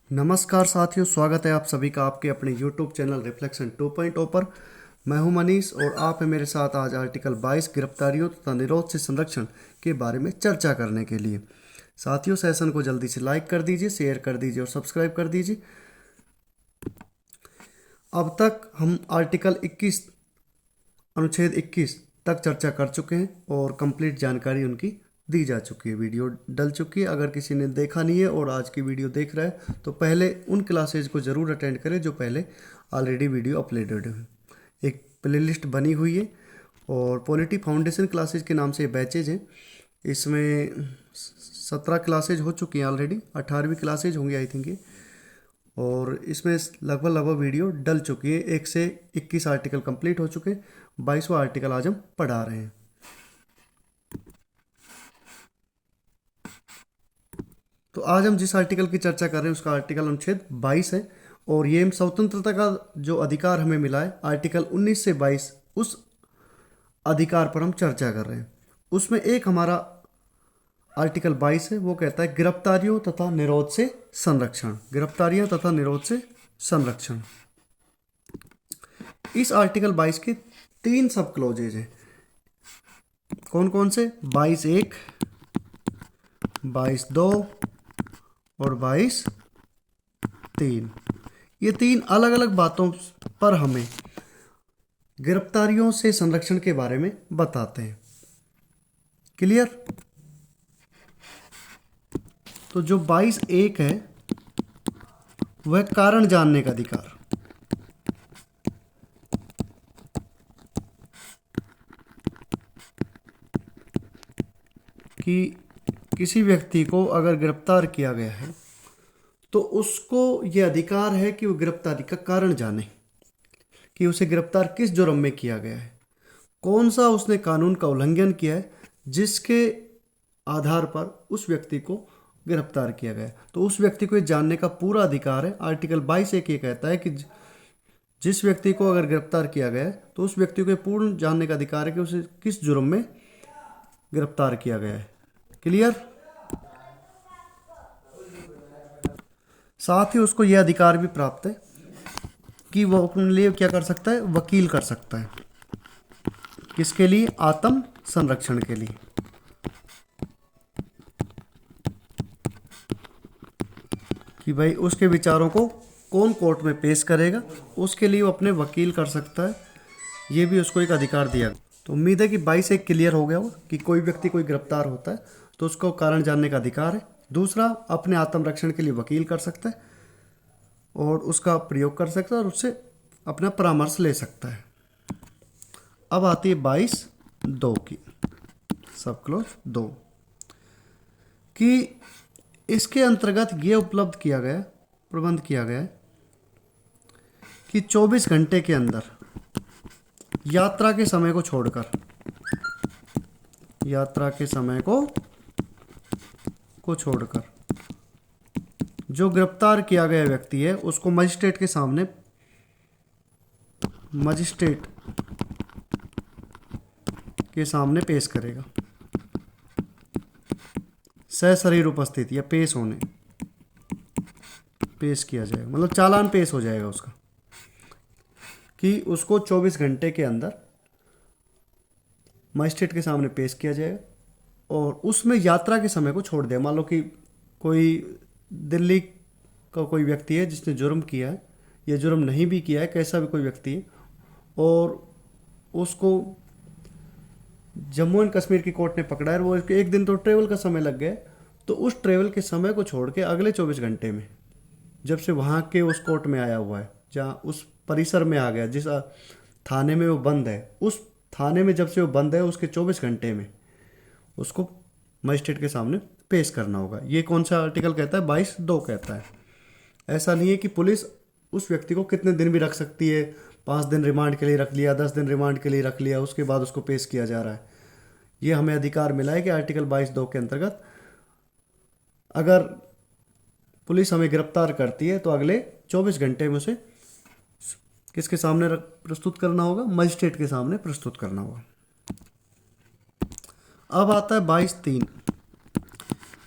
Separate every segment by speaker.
Speaker 1: नमस्कार साथियों, स्वागत है आप सभी का आपके अपने YouTube चैनल रिफ्लेक्शन 2.0 पर। मैं हूं मनीष और आप हैं मेरे साथ आज आर्टिकल 22 गिरफ्तारियों तथा निरोध से संरक्षण के बारे में चर्चा करने के लिए। साथियों, सेशन को जल्दी से लाइक कर दीजिए, शेयर कर दीजिए और सब्सक्राइब कर दीजिए। अब तक हम आर्टिकल 21 अनुच्छेद 21 तक चर्चा कर चुके हैं और कंप्लीट जानकारी उनकी दी जा चुकी है, वीडियो डल चुकी है। अगर किसी ने देखा नहीं है और आज की वीडियो देख रहा है तो पहले उन क्लासेज को ज़रूर अटेंड करें जो पहले ऑलरेडी वीडियो अपलोडेड है। एक प्लेलिस्ट बनी हुई है और पॉलिटी फाउंडेशन क्लासेज के नाम से बैचेज हैं। इसमें 17 क्लासेज हो चुकी हैं ऑलरेडी, 18वीं क्लासेज होंगी आई थिंक ये। और इसमें लगभग वीडियो डल चुकी है। 1 से 21 आर्टिकल कंप्लीट हो चुके हैं, 22वां आर्टिकल आज हम पढ़ा रहे हैं। तो आज हम जिस आर्टिकल की चर्चा कर रहे हैं उसका आर्टिकल अनुच्छेद 22 है और ये स्वतंत्रता का जो अधिकार हमें मिला है आर्टिकल 19 से 22, उस अधिकार पर हम चर्चा कर रहे हैं। उसमें एक हमारा आर्टिकल 22 है, वो कहता है गिरफ्तारियों तथा निरोध से संरक्षण। गिरफ्तारियां तथा निरोध से संरक्षण। इस आर्टिकल 22 के 3 सब क्लोजेज हैं। कौन कौन से? 22(1), 22(2) और 22(3). ये 3 अलग अलग बातों पर हमें गिरफ्तारियों से संरक्षण के बारे में बताते हैं। क्लियर? तो जो 22(1) है वह कारण जानने का अधिकार। कि किसी व्यक्ति को अगर गिरफ्तार किया गया है तो उसको यह अधिकार है कि वो गिरफ्तारी का कारण जाने, कि उसे गिरफ्तार किस जुर्म में किया गया है, कौन सा उसने कानून का उल्लंघन किया है जिसके आधार पर उस व्यक्ति को गिरफ्तार किया गया है। तो उस व्यक्ति को ये जानने का पूरा अधिकार है। आर्टिकल 22(1) ये कहता है कि जिस व्यक्ति को अगर गिरफ्तार किया गया है तो उस व्यक्ति को पूर्ण जानने का अधिकार है कि उसे किस जुर्म में गिरफ्तार किया गया है। क्लियर? साथ ही उसको यह अधिकार भी प्राप्त है कि वो अपने लिए क्या कर सकता है? वकील कर सकता है। किसके लिए? आत्म संरक्षण के लिए। कि भाई उसके विचारों को कौन कोर्ट में पेश करेगा, उसके लिए वो अपने वकील कर सकता है। ये भी उसको एक अधिकार दिया। तो उम्मीद है कि 22(1) क्लियर हो गया होगा कि कोई व्यक्ति कोई गिरफ्तार होता है तो उसको कारण जानने का अधिकार है। दूसरा, अपने आत्मरक्षण के लिए वकील कर सकता है और उसका प्रयोग कर सकता है और उससे अपना परामर्श ले सकता है। अब आती है 22(2) की सब क्लोज 2, कि इसके अंतर्गत ये उपलब्ध किया गया, प्रबंध किया गया है कि 24 घंटे के अंदर यात्रा के समय को छोड़कर, यात्रा के समय को छोड़कर जो गिरफ्तार किया गया व्यक्ति है उसको मजिस्ट्रेट के सामने पेश करेगा। सशरीर उपस्थिति या पेश होने, पेश किया जाएगा, मतलब चालान पेश हो जाएगा उसका, कि उसको 24 घंटे के अंदर मजिस्ट्रेट के सामने पेश किया जाएगा और उसमें यात्रा के समय को छोड़ दिया। मान लो कि कोई दिल्ली का कोई व्यक्ति है जिसने जुर्म किया है या जुर्म नहीं भी किया है, कैसा भी कोई व्यक्ति है, और उसको जम्मू एंड कश्मीर की कोर्ट ने पकड़ा है, वो एक दिन तो ट्रेवल का समय लग गया, तो उस ट्रेवल के समय को छोड़ के अगले 24 घंटे में जब से वहाँ के उस कोर्ट में आया हुआ है, जहाँ उस परिसर में आ गया, जिस थाने में वो बंद है, उस थाने में जब से वो बंद है उसके 24 घंटे में उसको मजिस्ट्रेट के सामने पेश करना होगा। ये कौन सा आर्टिकल कहता है? 22(2) कहता है। ऐसा नहीं है कि पुलिस उस व्यक्ति को कितने दिन भी रख सकती है, 5 दिन रिमांड के लिए रख लिया, 10 दिन रिमांड के लिए रख लिया, उसके बाद उसको पेश किया जा रहा है। ये हमें अधिकार मिला है कि आर्टिकल 22(2) के अंतर्गत अगर पुलिस हमें गिरफ्तार करती है तो अगले 24 घंटे में उसे किसके सामने प्रस्तुत करना होगा? मजिस्ट्रेट के सामने प्रस्तुत करना होगा। अब आता है 22(3).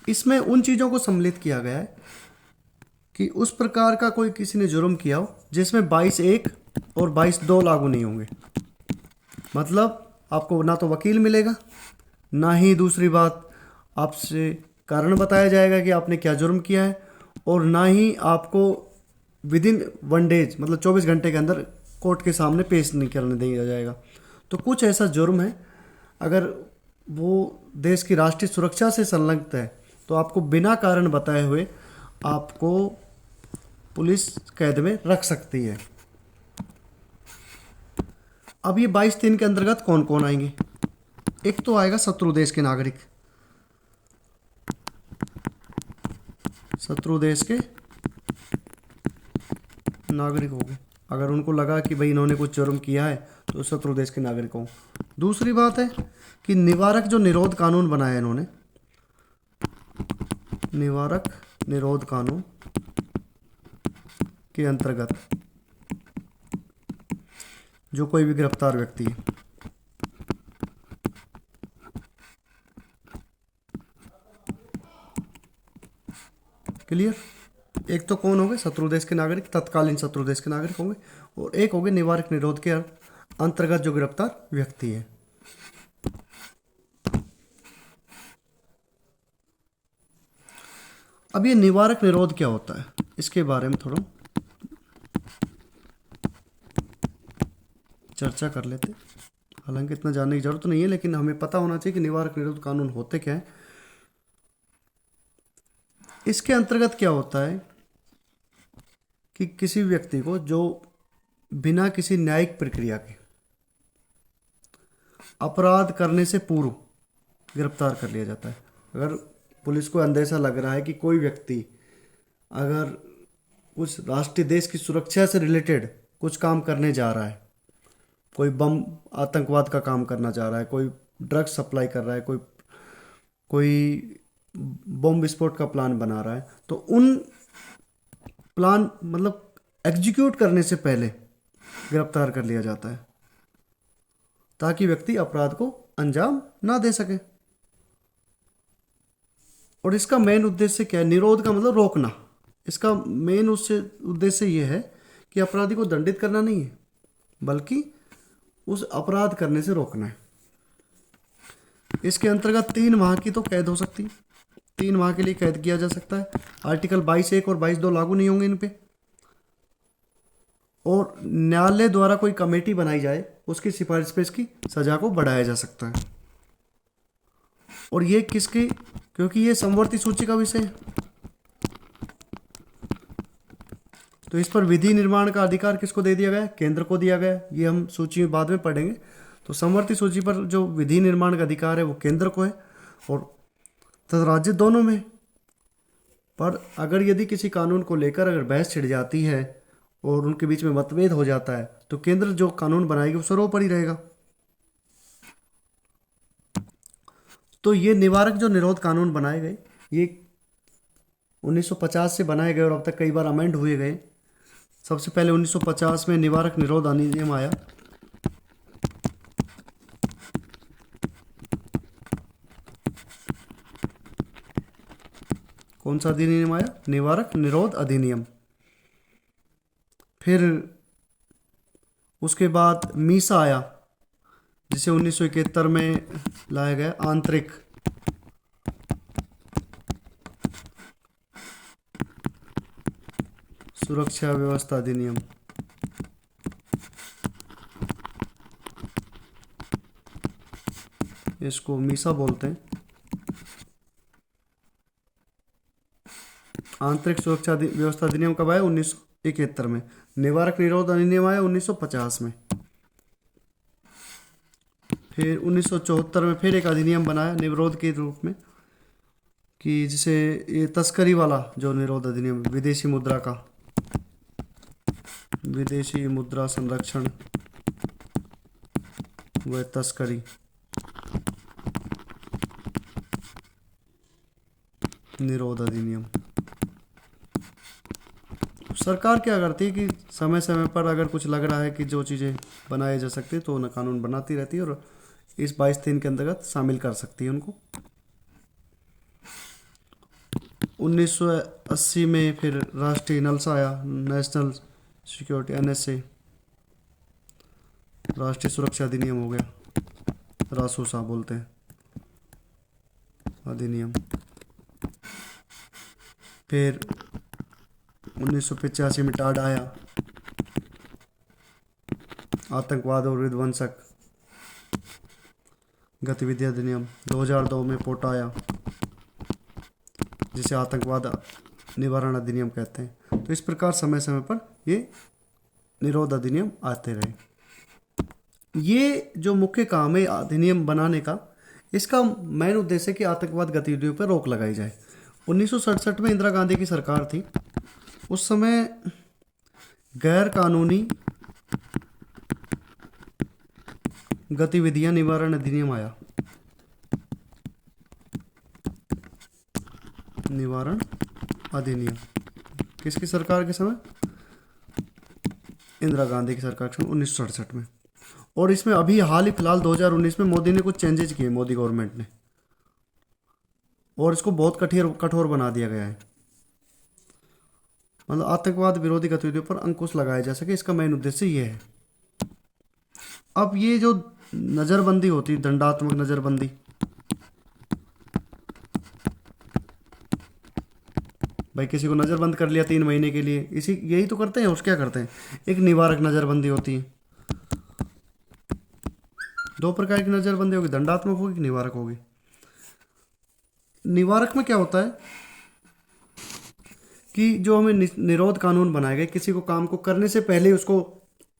Speaker 1: इसमें उन चीज़ों को सम्मिलित किया गया है कि उस प्रकार का कोई किसी ने जुर्म किया हो जिसमें 22(1) और 22(2) लागू नहीं होंगे। मतलब आपको ना तो वकील मिलेगा, ना ही दूसरी बात आपसे कारण बताया जाएगा कि आपने क्या जुर्म किया है, और ना ही आपको विदिन 1 डेज मतलब 24 घंटे के अंदर कोर्ट के सामने पेश नहीं करने दिया जाएगा। तो कुछ ऐसा जुर्म है, अगर वो देश की राष्ट्रीय सुरक्षा से संलग्न है तो आपको बिना कारण बताए हुए आपको पुलिस कैद में रख सकती है। अब ये 22(3) के अंतर्गत कौन कौन आएंगे? एक तो आएगा शत्रु देश के नागरिक। शत्रु देश के नागरिक हो गए, अगर उनको लगा कि भाई इन्होंने कुछ जुर्म किया है तो शत्रु देश के नागरिक हों। दूसरी बात है कि निवारक जो निरोध कानून बनाया है इन्होंने, निवारक निरोध कानून के अंतर्गत जो कोई भी गिरफ्तार व्यक्ति है, क्लियर? एक तो कौन होंगे? शत्रु देश के नागरिक, तत्कालीन शत्रु देश के नागरिक होंगे, और एक होंगे निवारक निरोध के अंतर्गत जो गिरफ्तार व्यक्ति है। अब ये निवारक निरोध क्या होता है, इसके बारे में थोड़ा चर्चा कर लेते। हालांकि इतना जानने की जरूरत नहीं है, लेकिन हमें पता होना चाहिए कि निवारक निरोध कानून होते क्या है। इसके अंतर्गत क्या होता है कि किसी व्यक्ति को जो बिना किसी न्यायिक प्रक्रिया के अपराध करने से पूर्व गिरफ्तार कर लिया जाता है। अगर पुलिस को अंदेशा लग रहा है कि कोई व्यक्ति अगर कुछ राष्ट्रीय देश की सुरक्षा से रिलेटेड कुछ काम करने जा रहा है, कोई बम आतंकवाद का काम करना चाह रहा है, कोई ड्रग्स सप्लाई कर रहा है, कोई कोई बम विस्फोट का प्लान बना रहा है, तो उन प्लान मतलब एग्जीक्यूट करने से पहले गिरफ्तार कर लिया जाता है ताकि व्यक्ति अपराध को अंजाम ना दे सके। और इसका मेन उद्देश्य क्या है? निरोध का मतलब रोकना। इसका मेन उससे उद्देश्य यह है कि अपराधी को दंडित करना नहीं है, बल्कि उस अपराध करने से रोकना है। इसके अंतर्गत 3 माह की तो कैद हो सकती है, 3 माह के लिए कैद किया जा सकता है। आर्टिकल 22(1) और 22(2) लागू नहीं होंगे इन पे। और न्यायालय द्वारा कोई कमेटी बनाई जाए, उसकी सिफारिश पे इसकी सजा को बढ़ाया जा सकता है। और ये किसके? क्योंकि ये समवर्ती सूची का विषय है, तो इस पर विधि निर्माण का अधिकार किसको दे दिया गया? केंद्र को दिया गया। ये हम सूची में बाद में पढ़ेंगे। तो समवर्ती सूची पर जो विधि निर्माण का अधिकार है वो केंद्र को है और तथा राज्य दोनों में। पर अगर यदि किसी कानून को लेकर अगर बहस छिड़ जाती है और उनके बीच में मतभेद हो जाता है तो केंद्र जो कानून बनाएगी वो सर्वोपरि रहेगा। तो ये निवारक जो निरोध कानून बनाए गए, ये 1950 से बनाए गए और अब तक कई बार अमेंड हुए गए। सबसे पहले 1950 में निवारक निरोध अधिनियम आया। कौन सा अधिनियम आया? निवारक निरोध अधिनियम। फिर उसके बाद मीसा आया, जिसे 1971 में लाया गया, आंतरिक सुरक्षा व्यवस्था अधिनियम। इसको मीसा बोलते हैं। आंतरिक सुरक्षा व्यवस्था अधिनियम कब आया? 1971 में। निवारक निरोध अधिनियम आया 1950 में। फिर 1974 में फिर एक अधिनियम बनाया निरोध के रूप में, कि जिसे ये तस्करी वाला जो निरोध अधिनियम, विदेशी मुद्रा का, विदेशी मुद्रा संरक्षण व तस्करी निरोध अधिनियम। सरकार क्या करती है कि समय समय पर अगर कुछ लग रहा है कि जो चीज़ें बनाई जा सकती है तो उन्हें कानून बनाती रहती है और इस 22(3) के अंतर्गत शामिल कर सकती है उनको। 1980 में फिर राष्ट्रीय नल्सा आया, नेशनल सिक्योरिटी NSA, राष्ट्रीय सुरक्षा अधिनियम हो गया, रासुसा बोलते हैं अधिनियम। फिर 1985 में टाड आया, आतंकवाद और विध्वंसक गतिविधि अधिनियम। 2002 में पोटा आया, जिसे आतंकवाद निवारण अधिनियम कहते हैं। तो इस प्रकार समय समय पर ये निरोध अधिनियम आते रहे। ये जो मुख्य काम है अधिनियम बनाने का, इसका मेन उद्देश्य है कि आतंकवाद गतिविधियों पर रोक लगाई जाए। 1967 में इंदिरा गांधी की सरकार थी, उस समय गैर कानूनी गतिविधियां निवारण अधिनियम आया, निवारण अधिनियम। किसकी सरकार के समय? इंदिरा गांधी की सरकार के समय 1967 में। और इसमें अभी हाल ही फिलहाल 2019 में मोदी ने कुछ चेंजेज किए, मोदी गवर्नमेंट ने, और इसको बहुत कठोर बना दिया गया है। मतलब आतंकवाद विरोधी गतिविधियों पर अंकुश लगाया जा सके, इसका मेन उद्देश्य ये है। अब ये जो नज़रबंदी होती है, दंडात्मक नज़रबंदी, भाई किसी को नज़रबंद कर लिया 3 महीने के लिए, यही तो करते हैं। और क्या करते हैं? एक निवारक नज़रबंदी होती है। 2 प्रकार की नज़रबंदी होगी, दंडात्मक होगी, निवारक होगी। निवारक में क्या होता है कि जो हमें निरोध कानून बनाए गए, किसी को काम को करने से पहले उसको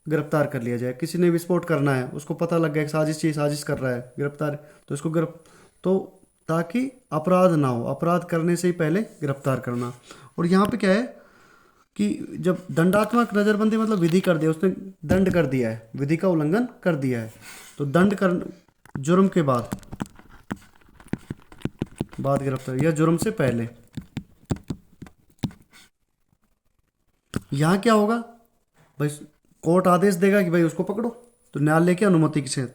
Speaker 1: गिरफ्तार कर लिया जाए। किसी ने विस्फोट करना है, उसको पता लग गया कि साजिश कर रहा है, गिरफ्तार, तो उसको तो ताकि अपराध ना हो, अपराध करने से ही पहले गिरफ्तार करना। और यहाँ पे क्या है कि जब दंडात्मक नज़रबंदी मतलब विधि कर दिया, उसने दंड कर दिया है, विधि का उल्लंघन कर दिया है, तो दंड कर जुर्म के बाद गिरफ्तार या जुर्म से पहले। यहाँ क्या होगा भाई, कोर्ट आदेश देगा कि भाई उसको पकड़ो, तो न्यायालय की अनुमति से,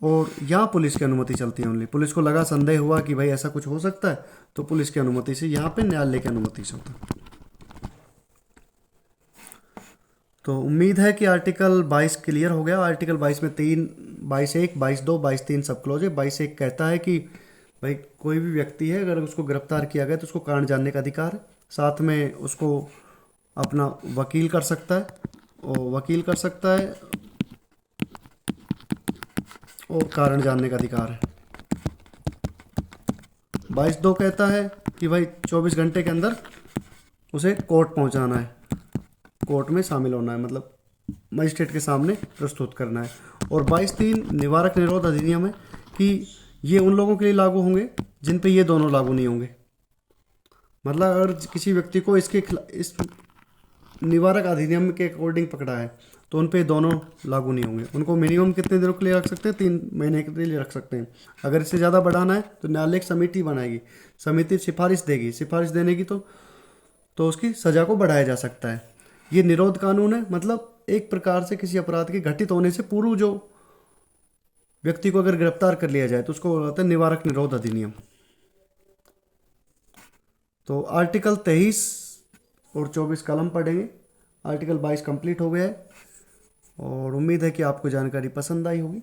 Speaker 1: और यहाँ पुलिस की अनुमति चलती है ओनली। पुलिस को लगा, संदेह हुआ कि भाई ऐसा कुछ हो सकता है, तो पुलिस की अनुमति से, यहाँ पे न्यायालय की अनुमति से होता है। तो उम्मीद है कि आर्टिकल 22 क्लियर हो गया। आर्टिकल 22 में 22(1), 22(2), 22(3) सब क्लॉज है। 22(1) कहता है कि भाई कोई भी व्यक्ति है, अगर उसको गिरफ्तार किया गया तो उसको कारण जानने का अधिकार है, साथ में उसको अपना वकील कर सकता है, और कारण जानने का अधिकार है। 22(2) कहता है कि भाई 24 घंटे के अंदर उसे कोर्ट पहुंचाना है, कोर्ट में शामिल होना है, मतलब मजिस्ट्रेट के सामने प्रस्तुत करना है। और 22(3) निवारक निरोध अधिनियम है कि ये उन लोगों के लिए लागू होंगे जिन पे ये दोनों लागू नहीं होंगे। मतलब अगर किसी व्यक्ति को इस निवारक अधिनियम के अकॉर्डिंग पकड़ा है तो उन पे दोनों लागू नहीं होंगे। उनको मिनिमम कितने दिनों के लिए रख सकते हैं? 3 महीने के लिए रख सकते हैं। अगर इससे ज़्यादा बढ़ाना है तो न्यायालय एक समिति बनाएगी, समिति सिफारिश देगी, सिफारिश देने की तो उसकी सज़ा को बढ़ाया जा सकता है। ये निरोध कानून है, मतलब एक प्रकार से किसी अपराध के घटित होने से पूर्व जो व्यक्ति को अगर गिरफ्तार कर लिया जाए तो उसको बोलते हैं निवारक निरोध अधिनियम। तो आर्टिकल 23 और 24 कलम पढ़ेंगे। आर्टिकल 22 कंप्लीट हो गया है, और उम्मीद है कि आपको जानकारी पसंद आई होगी।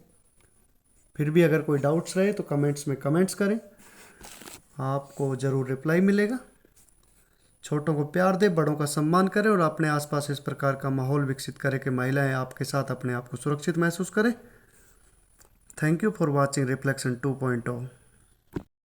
Speaker 1: फिर भी अगर कोई डाउट्स रहे तो कमेंट्स में कमेंट्स करें, आपको ज़रूर रिप्लाई मिलेगा। छोटों को प्यार दें, बड़ों का सम्मान करें, और अपने आसपास इस प्रकार का माहौल विकसित करें कि महिलाएं आपके साथ अपने आप को सुरक्षित महसूस करें। Thank you for watching reflection 2.0।